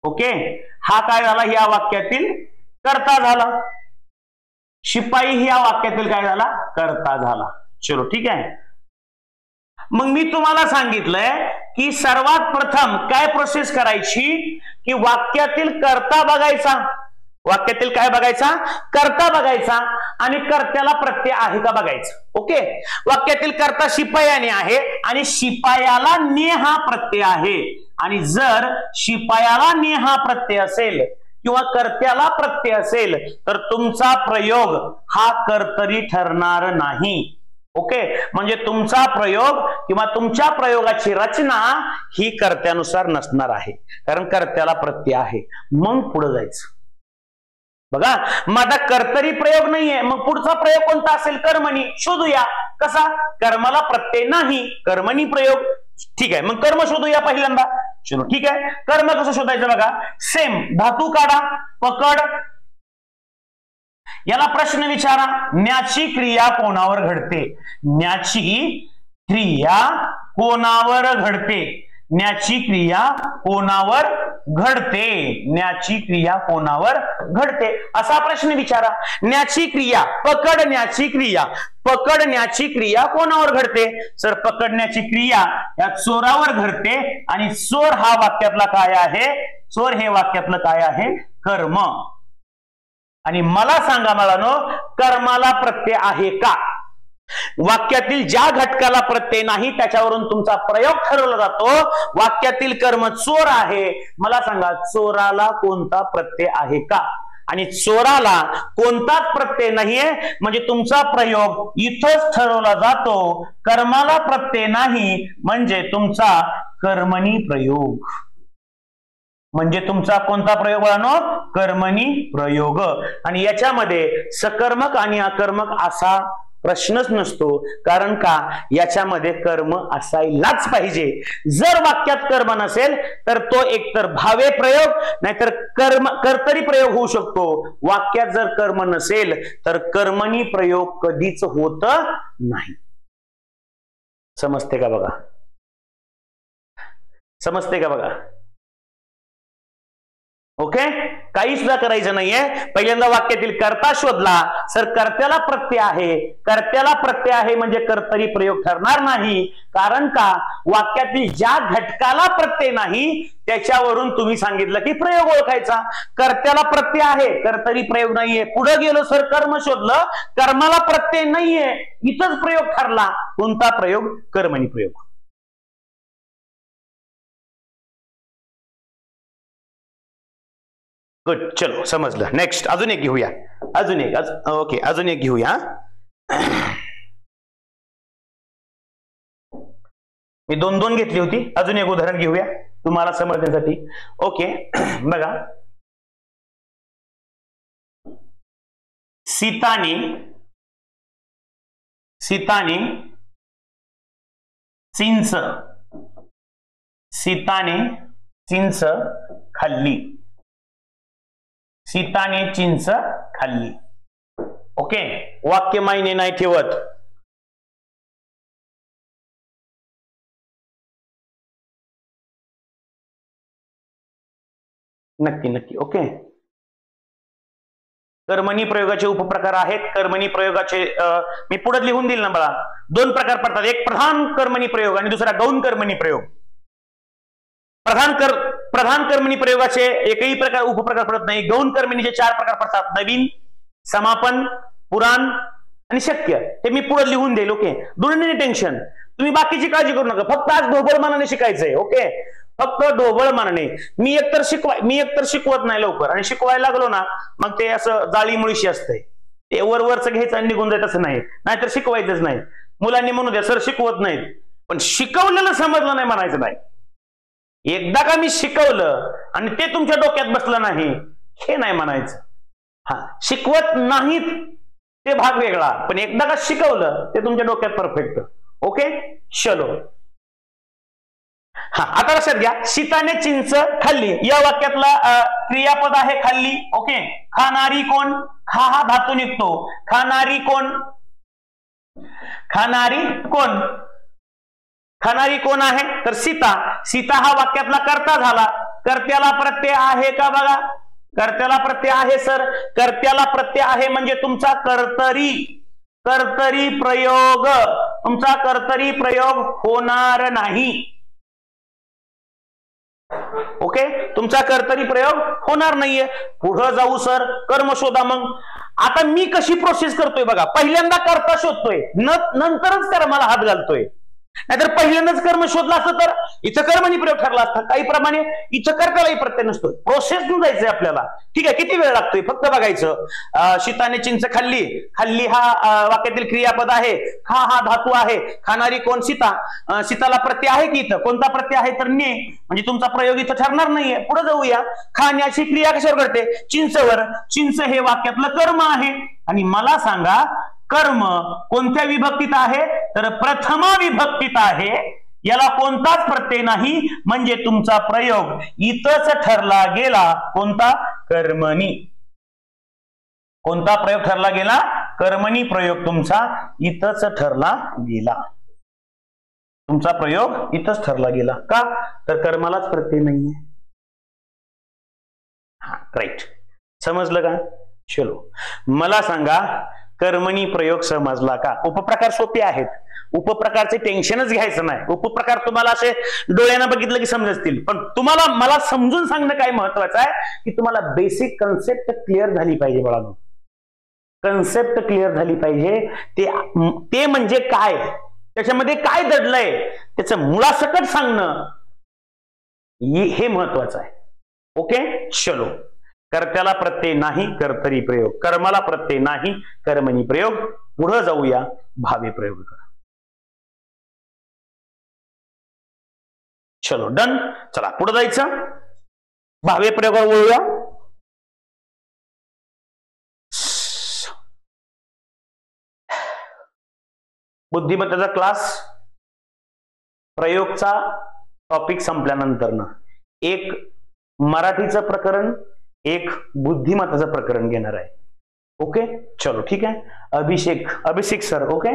ओके, हा काय झाला, या वाक्यातील कर्ता झाला. शिपाई ही या वाक्यातील काय झाला, कर्ता झाला. चलो ठीक आहे. मग मी तुम्हाला सांगितलंय की सर्वात प्रथम काय प्रोसेस करायची, की वाक्यातील कर्ता बघायचा. वाक्यातील काय बघायचा, कर्ता बघायचा आणि कर्त्याला प्रत्यय आहे का बघायचा. ओके, वाक्यातील कर्ता शिपायाने आहे आणि शिपायाला ने हा प्रत्यय आहे. आणि जर शिपायाला ने हा प्रत्यय असेल किंवा कर्त्याला प्रत्यय असेल तर तुमचा प्रयोग हा कर्तरी ठरणार नाही. ओके, म्हणजे तुमचा प्रयोग किंवा तुमच्या प्रयोगाची रचना ही कर्त्यानुसार नसणार आहे, कारण कर्त्याला प्रत्यय आहे. मग पुढे जायचं बघा. माझा कर्तरी प्रयोग नाहीये, मग पुढचा प्रयोग कोणता असेल, कर्मणी. शोधूया कसा, कर्माला प्रत्यय नाही, कर्मणी प्रयोग. ठीक आहे, मग कर्म शोधूया पहिल्यांदा. चलो ठीक आहे, कर्म कसं शोधायचं बघा. सेम, धातू काढा, पकड. याला प्रश्न विचारा, न्याची क्रिया कोणावर घडते. न्याची क्रिया कोणावर घडते. न्याची क्रिया कोणावर घडते. न्याची क्रिया कोणावर घडते असा प्रश्न विचारा. न्याची क्रिया, पकडण्याची क्रिया. पकडण्याची क्रिया कोणावर घडते, सर पकडण्याची क्रिया या चोरावर घडते. आणि चोर हा वाक्यातला काय आहे, चोर हे वाक्यातलं काय आहे, कर्म. आणि मला सांगा मुलांनो, कर्माला प्रत्यय आहे का. वाक्यातील ज्या घटकाला प्रत्यय नाही त्याच्यावरून तुमचा प्रयोग ठरवला जातो. वाक्यातील कर्म चोर आहे, मला सांगा चोराला कोणता प्रत्यय आहे का. आणि चोराला कोणताच प्रत्यय नाहीये म्हणजे तुमचा प्रयोग इथंच ठरवला जातो. कर्माला प्रत्यय नाही म्हणजे तुमचा कर्मणी प्रयोग. म्हणजे तुमचा कोणता प्रयोग बाळांनो, कर्मणी प्रयोग. आणि याच्यामध्ये सकर्मक आणि अकर्मक असा प्रश्नच नसतो, कारण का याच्यामध्ये कर्म असायलाच पाहिजे. जर वाक्यात कर्म नसेल तर तो एकतर भावे प्रयोग नाहीतर कर्तरी प्रयोग होऊ शकतो. वाक्यात जर कर्म नसेल तर कर्मणी प्रयोग कधीच होत नाही. समजते का बघा, समजते का बघा. ओके, काही सुद्धा करायचं नाहीये. पहिल्यांदा वाक्यातील कर्ता शोधला, सर कर्त्याला प्रत्यय आहे. कर्त्याला प्रत्यय आहे म्हणजे कर्तरी प्रयोग ठरणार नाही, कारण का वाक्यातील ज्या घटकाला प्रत्यय नाही त्याच्यावरून तुम्ही सांगितलं की प्रयोग ओळखायचा. कर्त्याला प्रत्यय आहे, कर्तरी प्रयोग नाहीये. पुढे गेलो सर, कर्म शोधलं, कर्माला प्रत्यय नाहीये, इथंच प्रयोग ठरला. कोणता प्रयोग, कर्मणी प्रयोग. गुड, चलो समजलं. नेक्स्ट अजून एक घेऊया, अजून एक. ओके, अजून एक घेऊया. मी दोन दोन घेतली होती, अजून एक उदाहरण घेऊया तुम्हाला समजण्यासाठी. ओके बघा, सीताने चिंच, सीताने चिंच खाल्ली. सीताने चिंच खाल्ली. ओके, वाक्य मायने नाही ठेवत. नक्की नक्की. ओके, कर्मणी प्रयोगाचे उपप्रकार आहेत. कर्मणी प्रयोगाचे मी पुढे लिहून दिल ना बघा. दोन प्रकार पडतात, एक प्रधान कर्मणी प्रयोग आणि दुसरा गौण कर्मणी प्रयोग. प्रधान कर्मणी प्रयोगाचे एकही प्रकार उपप्रकार पडत नाही. गौण कर्मणीचे 4 प्रकार पडतात, नवीन, समापन, पुराण आणि शक्य. हे मी पुढे लिहून देईल. ओके, दोन्ही टेन्शन, तुम्ही बाकीची काळजी करू नका, फक्त आज ढोबळ मानाने शिकायचंय. ओके, फक्त ढोबळ मानाने. मी एकतर शिकवत नाही लवकर, आणि शिकवायला लागलो ना मग ते असं जाळी मुळीशी असतंय. ते वरवरच घ्यायचं आणि निघून जायचं असं नाही, नाहीतर शिकवायचंच नाही. मुलांनी म्हणू द्या सर शिकवत नाहीत, पण शिकवलेलं समजलं नाही म्हणायचं नाही. एकदा का मी शिकवलं आणि ते तुमच्या डोक्यात बसलं नाही हे नाही म्हणायचं. हा, शिकवत नाहीत ते भाग वेगळा, पण एकदा का शिकवलं ते तुमच्या डोक्यात परफेक्ट. ओके, चलो. हा, आता लक्षात घ्या, सीताने चिंच खाल्ली या वाक्यातला क्रियापद आहे खाल्ली. ओके, खाणारी कोण, खा हा धातू निघतो. खाणारी कोण, खाणारी कोण? खाणारी कोण आहे? तर सीता. सीता हा वाक्यातला कर्ता झाला. कर्त्याला प्रत्यय आहे का बघा? कर्त्याला प्रत्यय आहे सर. कर्त्याला प्रत्यय आहे म्हणजे तुमचा कर्तरी प्रयोग, तुमचा कर्तरी प्रयोग होणार नाही. ओके, तुमचा कर्तरी प्रयोग होणार नाहीये. पुढे जाऊ सर, कर्म शोधा. मग आता मी कशी प्रोसेस करतोय बघा. पहिल्यांदा कर्ता शोधतोय, नंतरच कर्माला हात घालतोय. नाहीतर पहिल्यांदाच कर्म शोधला असतं तर इथं कर्मणी प्रयोग ठरला असता. काही प्रमाणे इथं कर्त्यालाही प्रत्यय नसतो. प्रोसेस न जायचंय आपल्याला. ठीक आहे, किती वेळ लागतोय फक्त बघायचं. सीताने चिंच खाल्ली. खाल्ली हा वाक्यातील क्रियापद आहे. खा हा धातू आहे. खाणारी कोण? सीता. सीताला प्रत्यय आहे की इथं? कोणता प्रत्यय आहे? तर ने. म्हणजे तुमचा प्रयोग इथं ठरणार नाहीये. पुढे जाऊया. खाण्याची क्रिया कशावर घडते? चिंचवर. चिंच हे वाक्यातलं कर्म आहे. आणि मला सांगा कर्म कोणत्या विभक्तीत आहे? तर प्रथमा विभक्तीत आहे. याला कोणताच प्रत्यय नाही म्हणजे तुमचा प्रयोग इथंच ठरला गेला. कोणता? कर्मणी. कोणता प्रयोग ठरला गेला? कर्मणी प्रयोग तुमचा इथंच ठरला गेला. तुमचा प्रयोग इथंच ठरला गेला. का? तर कर्मालाच प्रत्यय नाहीये. हा, राईट. समजलं का? चलो, मला सांगा कर्मणी प्रयोग समजला का? उपप्रकार सोपे आहेत. उपप्रकारचे टेन्शनच घ्यायचं नाही. उपप्रकार तुम्हाला असे डोळ्यानं बघितलं की समजतील. पण तुम्हाला मला समजून सांगणं काय महत्वाचं आहे की तुम्हाला बेसिक कन्सेप्ट क्लिअर झाली पाहिजे बाळांनो. कन्सेप्ट क्लिअर झाली पाहिजे. ते म्हणजे काय, त्याच्यामध्ये काय दडलंय त्याचं मुळासकट सांगणं हे महत्वाचं आहे. ओके, चलो. कर्त्याला प्रत्यय नाही, कर्तरी प्रयोग. कर्माला प्रत्यय नाही, कर्मणी प्रयोग. पुढे जाऊया, भावे प्रयोग करा. चलो, डन. चला पुढे जायचं. भावे प्रयोगावर वळूया. बुद्धिमत्तेचा क्लास प्रयोगचा टॉपिक संपल्यानंतर एक मराठीचं प्रकरण, एक बुद्धिमत्तेचं प्रकरण घेणार आहे. ओके, चलो ठीक आहे. अभिषेक सर. ओके,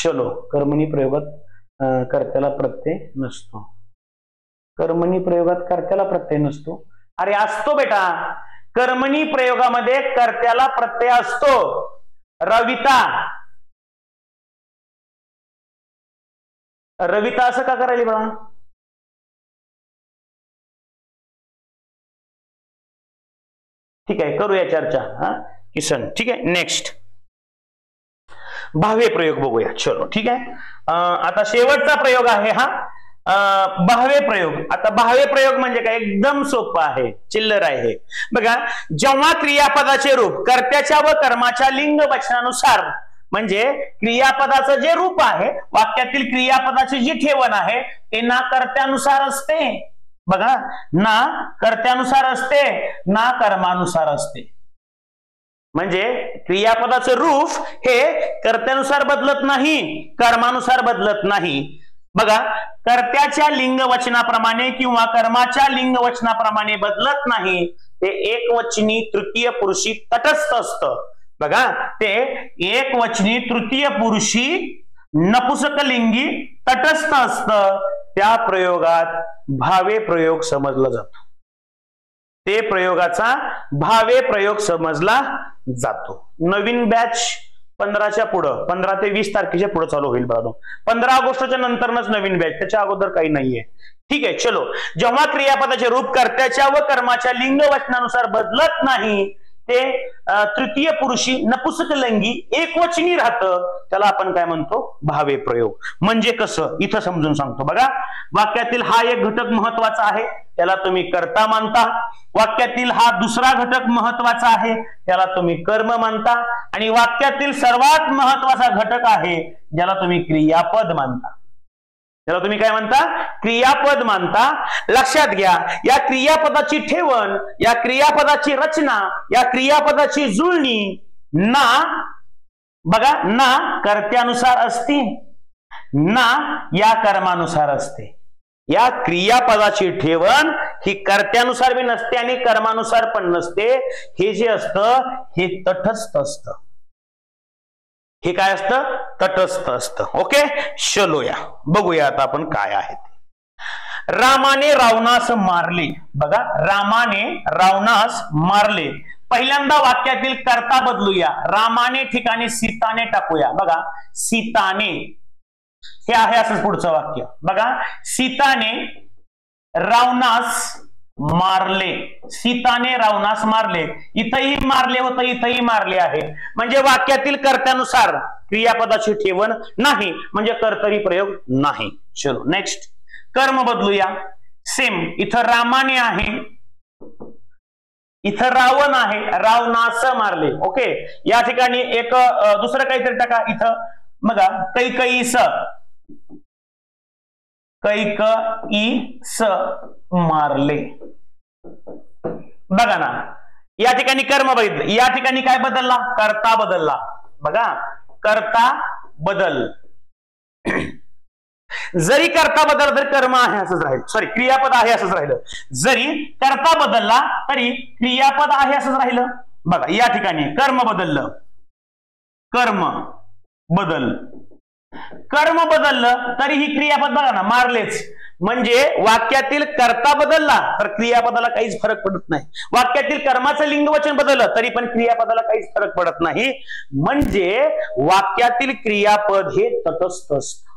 चलो. कर्मणी प्रयोगात कर्त्याला प्रत्यय नसतो. कर्मणी प्रयोगात कर्त्याला प्रत्यय नसतो. अरे असतो बेटा. कर्मणी प्रयोगामध्ये कर्त्याला प्रत्यय असतो. रविता असं का करायला बघा? ठीक आहे, करूया चर्चा. हा किसन, ठीक आहे. नेक्स्ट भावे प्रयोग बघूया. चलो ठीक आहे. आता शेवटचा प्रयोग आहे हा भावे प्रयोग. आता भावे प्रयोग म्हणजे काय? एकदम सोपं आहे, चिल्लर आहे. बघा, जेव्हा क्रियापदाचे रूप कर्त्याच्या व कर्माच्या लिंग वचनानुसार, म्हणजे क्रियापदाचं जे रूप आहे, वाक्यातील क्रियापदाची जी ठेवण आहे ते ना कर्त्यानुसार असते, बघा, ना कर्त्यानुसार असते ना कर्मानुसार असते. म्हणजे क्रियापदाचं रूप हे कर्त्यानुसार बदलत नाही, कर्मानुसार बदलत नाही. बघा, कर्त्याच्या लिंग वचनाप्रमाणे किंवा कर्माच्या लिंग वचनाप्रमाणे बदलत नाही. ते एकवचनी तृतीय पुरुषी तटस्थ असतं. बघा, ते एकवचनी तृतीय पुरुषी नपुसकलिंगी तटस्थ असतं. त्या प्रयोगात भावे प्रयोग समजला जातो. ते प्रयोगाचा भावे प्रयोग समजला जातो. नवीन बॅच 15च्या पुढं, 15 ते 20 तारखेच्या पुढे चालू होईल बघा. 15 ऑगस्टच्या नंतरच नवीन बॅच, त्याच्या अगोदर काही नाहीये. ठीक आहे, चलो. जेव्हा क्रियापदाचे रूप कर्त्याच्या व कर्माच्या लिंग वचनानुसार बदलत नाही, ते तृतीय पुरुषी नपुसकलिंगी एकवचनी राहतं, त्याला आपण काय म्हणतो? भावे प्रयोग. म्हणजे कसं इथं समजून सांगतो बघा. वाक्यातील हा एक घटक महत्वाचा आहे, त्याला तुम्ही कर्ता मानता. वाक्यातील हा दुसरा घटक महत्वाचा आहे, त्याला तुम्ही कर्म मानता. आणि वाक्यातील सर्वात महत्वाचा घटक आहे ज्याला तुम्ही क्रियापद मानता. त्याला तुम्ही काय म्हणता? क्रियापद मानता. लक्षात घ्या, या क्रियापदाची ठेवण, या क्रियापदाची रचना, या क्रियापदाची जुळणी ना, बघा, ना कर्त्यानुसार असते ना या कर्मानुसार असते. या क्रियापदाची ठेवण ही कर्त्यानुसार बी नसते आणि कर्मानुसार पण नसते. हे जे असतं हे तटस्थ असतं. हे काय असतं? तटस्थ असतं. ओके, चलो या बघूया आता आपण काय आहे. रामाने रावणास मारले. बघा, रामाने रावणास मारले. पहिल्यांदा वाक्यातील कर्ता बदलूया. रामाने ठिकाणी सीताने टाकूया. बघा, सीताने हे आहे असंच पुढचं वाक्य. बघा, सीताने रावणास मारले. सीताने रावणास मारले. इथंही मारले होतं, इथंही मारले आहे. म्हणजे वाक्यातील कर्त्यानुसार क्रियापदाची ठेवण नाही, म्हणजे कर्तरी प्रयोग नाही. चलो नेक्स्ट, कर्म बदलूया. सेम, इथं रामाने आहे, इथं रावण आहे, रावणास मारले. ओके, या ठिकाणी एक दुसरं काहीतरी टाका. इथं बघा, कैकईस, कैकईस मारले. बघा ना, या ठिकाणी कर्म बदल, या ठिकाणी काय बदलला? कर्ता बदलला. बघा, कर्ता बदल. जरी कर्ता बदलला तरी कर्म आहे असंच राहील. सॉरी, क्रियापद आहे असंच राहिलं. जरी कर्ता बदलला तरी क्रियापद आहे असंच राहिलं. बघा, या ठिकाणी कर्म बदललं, कर्म बदल, कर्म बदललं तरी ही क्रियापद बघा ना, मारलेच. म्हणजे वाक्यातील कर्ता बदलला तर क्रियापदाला काहीच फरक पडत नाही. वाक्यातील कर्माचं लिंगवचन बदललं तरी पण क्रियापदाला काहीच फरक पडत नाही. म्हणजे वाक्यातील क्रियापद हे तटस्थ असतं.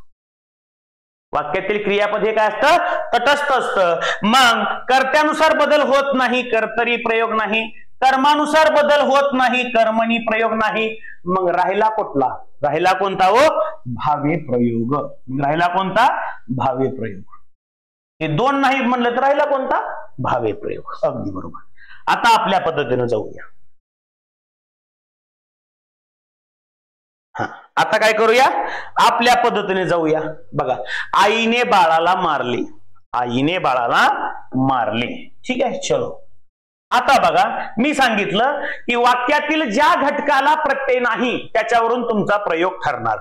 वाक्यातील क्रियापद हे काय असतं? तटस्थ असतं. मग कर्त्यानुसार बदल होत नाही, कर्तरी प्रयोग नाही. कर्मानुसार बदल होत नाही, कर्मणी प्रयोग नाही. मग राहिला कुठला? राहिला कोणता हो? भावे प्रयोग. राहिला कोणता? भावे प्रयोग. हे दोन नाही म्हणलं तर राहिला कोणता? भावे प्रयोग. अगदी बरोबर. आता आपल्या पद्धतीने जाऊया. आता काय करूया? आपल्या पद्धतीने जाऊया. बघा, आईने बाळाला मारले. आईने बाळाला मारले. ठीक आहे, चलो. आता बघा, मी सांगितलं की वाक्यातील ज्या घटकाला प्रत्यय नाही त्याच्यावरून तुमचा प्रयोग ठरणार.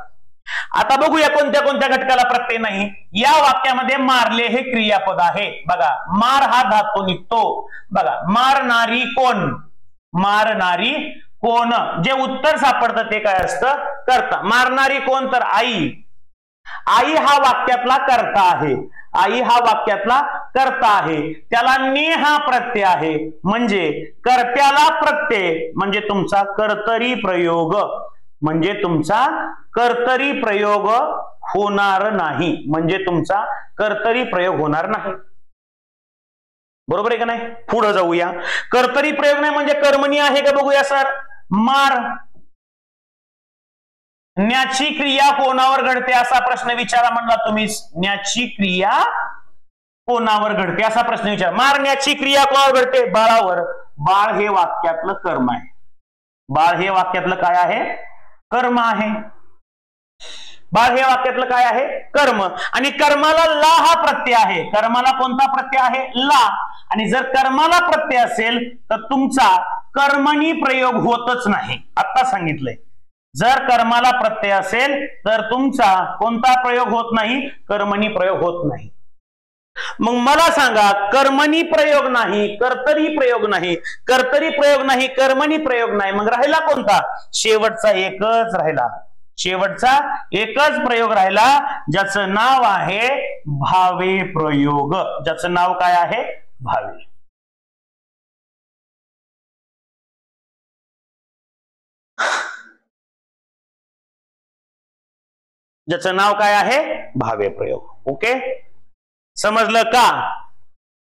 आता बघूया कोणत्या कोणत्या घटकाला प्रत्यय नाही. या वाक्यामध्ये मारले हे क्रियापद आहे. बघा, मार हा धातू निघतो. बघा, मारणारी कोण? मारणारी कोण? जे उत्तर सापडतं ते काय असतं? कर्ता. मारणारी कोण? तर आई. आई हा वाक्यातला कर्ता आहे. आई हा वाक्यातला कर्ता आहे. त्याला ने हा प्रत्यय आहे. म्हणजे कर्त्याला प्रत्यय म्हणजे तुमचा कर्तरी प्रयोग. म्हणजे तुमचा कर्तरी प्रयोग होणार नाही. म्हणजे तुमचा कर्तरी प्रयोग होणार नाही. बरोबर आहे का नाही? पुढे जाऊया. कर्तरी प्रयोग नाही म्हणजे कर्मणी आहे का बघूया सर. मार, न्याची क्रिया कोणावर घडते असा प्रश्न विचारा म्हणला तुम्ही. न्याची क्रिया कोणावर घडते असा प्रश्न विचार. मारण्याची क्रिया कोणावर घडते? बाळावर. बाळ हे वाक्यातलं कर्म आहे. बाळ हे वाक्यातलं काय आहे? कर्म आहे. बाळ हे वाक्यातलं काय आहे? कर्म. आणि कर्माला ला हा प्रत्यय आहे. कर्माला कोणता प्रत्यय आहे? ला. आणि जर कर्माला प्रत्यय असेल तर तुमचा कर्मणी प्रयोग होतच नाही. आता सांगितलंय, जर कर्माला प्रत्यय असेल तर तुमचा कोणता प्रयोग होत नाही? कर्मणी प्रयोग होत नाही. मग मला सांगा, कर्मणी प्रयोग नाही, कर्तरी प्रयोग नाही, कर्तरी प्रयोग नाही, कर्मणी प्रयोग नाही, मग राहिला कोणता? शेवटचा एकच राहिला. शेवटचा एकच प्रयोग राहिला ज्याचं नाव आहे भावे प्रयोग. ज्याचं नाव काय आहे? भावे. ज्याचं नाव काय आहे? भावे प्रयोग. ओके, समजलं का?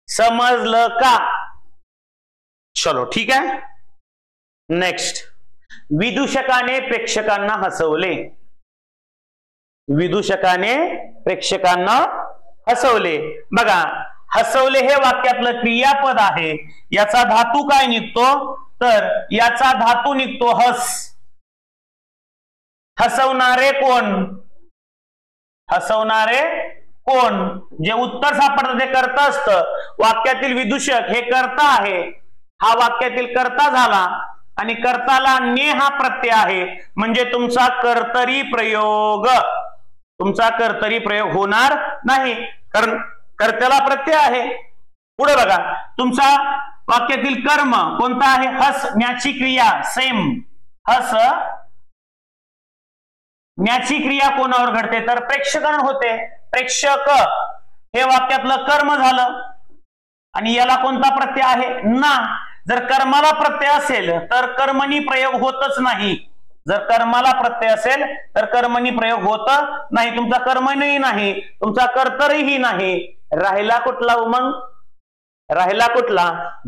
समजलं का? चलो ठीक आहे. नेक्स्ट, विदूषकाने प्रेक्षकांना हसवले. विदूषकाने प्रेक्षकांना हसवले. बघा, हसवले हे वाक्यातलं क्रियापद आहे. याचा धातू काय निघतो? तर याचा धातू निघतो हस. हसवणारे कोण? हसवणारे कोण? जे उत्तर सापडतं ते कर्ता असतं. वाक्यातील विदूषक हे कर्ता आहे. हा वाक्यातील कर्ता झाला आणि कर्ताला ने हा प्रत्यय आहे. म्हणजे तुमचा कर्तरी प्रयोग, तुमचा कर्तरी प्रयोग होणार नाही, कारण कर्त्याला प्रत्यय आहे. पुढे बघा, तुमचा वाक्यातील कर्म कोणता आहे? हसण्याची क्रिया. सेम, हस न्याची क्रिया कोणावर घडते तर प्रेक्षकांवर होते. प्रेक्षक हे वाक्यातलं कर्म झालं आणि याला कोणता प्रत्यय आहे ना. जर कर्माला प्रत्यय असेल तर कर्मणी प्रयोग होतच नाही. जर कर्माला प्रत्यय असेल तर कर्मणी प्रयोग होत नाही. तुमचा कर्मणी नाही, तुमचा कर्तरीही नाही. राहिला कुठला उमंग? राहिला कुठला?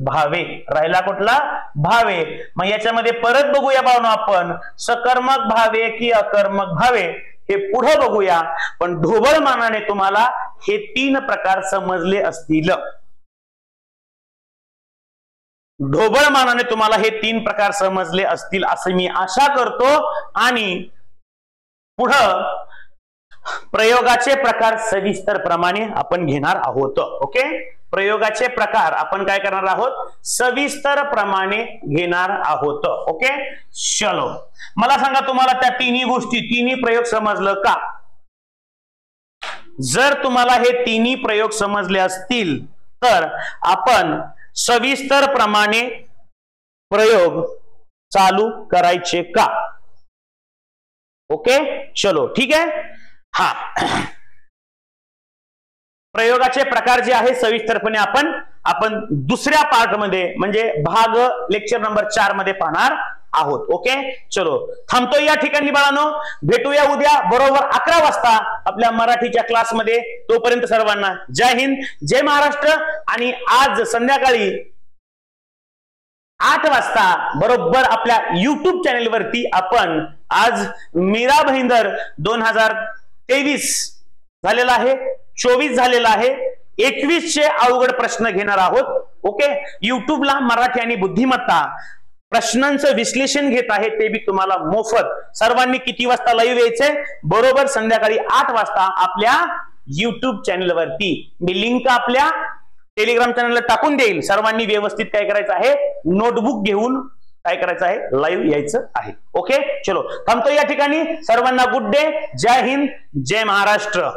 भावे. राहिला कुठला? भावे. मग याच्यामध्ये परत बघूया भावना आपण, सकर्मक भावे की अकर्मक भावे हे पुढे बघूया. पण ढोबळ मानाने तुम्हाला हे 3 प्रकार समजले असतील. ढोबळ मानाने तुम्हाला हे 3 प्रकार समजले असतील असं मी आशा करतो. आणि पुढं प्रयोगाचे प्रकार सविस्तर प्रमाणे आपण घेणार आहोत. ओके, प्रयोगाचे प्रकार आपण काय करणार आहोत? सविस्तर प्रमाणे घेणार आहोत. ओके, चलो मला सांगा तुम्हाला त्या तिन्ही गोष्टी, तिन्ही प्रयोग समजलं का? जर तुम्हाला हे तिन्ही प्रयोग समजले असतील तर आपण सविस्तर प्रमाणे प्रयोग चालू करायचे का? ओके, चलो ठीक आहे. हा, प्रयोगाचे प्रकार जे आहे सविस्तरपणे आपण दुसऱ्या पार्ट मध्ये म्हणजे भाग लेक्चर नंबर 4 मध्ये पाहणार आहोत. ओके, चलो थांबतो या ठिकाणी बाळांनो. भेटूया उद्या बरोबर 11 वाजता आपल्या मराठीच्या क्लासमध्ये. तोपर्यंत सर्वांना जय हिंद, जय महाराष्ट्र. आणि आज संध्याकाळी 8 वाजता बरोबर आपल्या युट्यूब चॅनेल वरती आपण आज मीरा भाईंदर 2023 झालेला आहे, 24 झालेला आहे, 21चे अवघड प्रश्न घेणार आहोत. ओके, युट्यूबला मराठी आणि बुद्धिमत्ता प्रश्नांचं विश्लेषण घेत आहे ते बी तुम्हाला मोफत. सर्वांनी किती वाजता लाईव्ह यायचंय? बरोबर संध्याकाळी 8 वाजता आपल्या युट्यूब चॅनल वरती. मी लिंक आपल्या टेलिग्राम चॅनलला टाकून देईल. सर्वांनी व्यवस्थित काय करायचं आहे? नोटबुक घेऊन काय करायचं आहे? लाईव्ह यायचं आहे. ओके, चलो थांबतो या ठिकाणी. सर्वांना गुड डे, जय हिंद, जय महाराष्ट्र.